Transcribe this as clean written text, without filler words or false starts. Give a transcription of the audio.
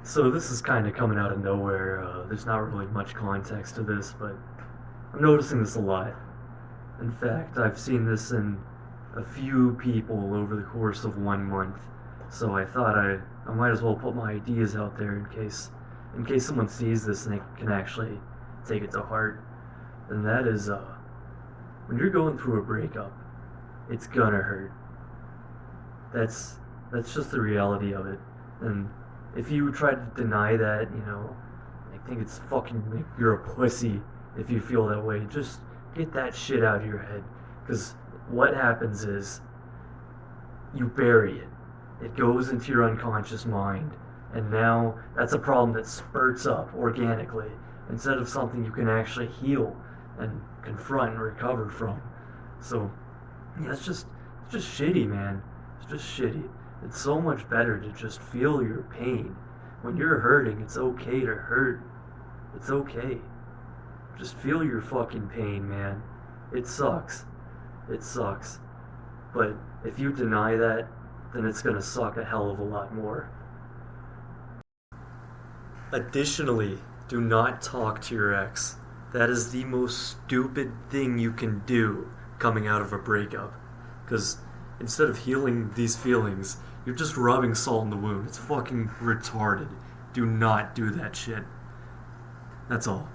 So this is kind of coming out of nowhere. There's not really much context to this, but I'm noticing this a lot. In fact, I've seen this in a few people over the course of 1 month. So I thought I might as well put my ideas out there in case someone sees this and they can actually take it to heart. And that is when you're going through a breakup, it's gonna hurt. That's just the reality of it. And if you try to deny that, I think it's fucking like you're a pussy if you feel that way. Just get that shit out of your head. Because what happens is you bury it. It goes into your unconscious mind. And now that's a problem that spurts up organically instead of something you can actually heal and confront and recover from. So, yeah, it's just shitty, man. It's just shitty. It's so much better to just feel your pain. When you're hurting, it's okay to hurt. It's okay. Just feel your fucking pain, man. It sucks. It sucks. But if you deny that, then it's gonna suck a hell of a lot more. Additionally, do not talk to your ex. That is the most stupid thing you can do coming out of a breakup. Because instead of healing these feelings, you're just rubbing salt in the wound. It's fucking retarded. Do not do that shit. That's all.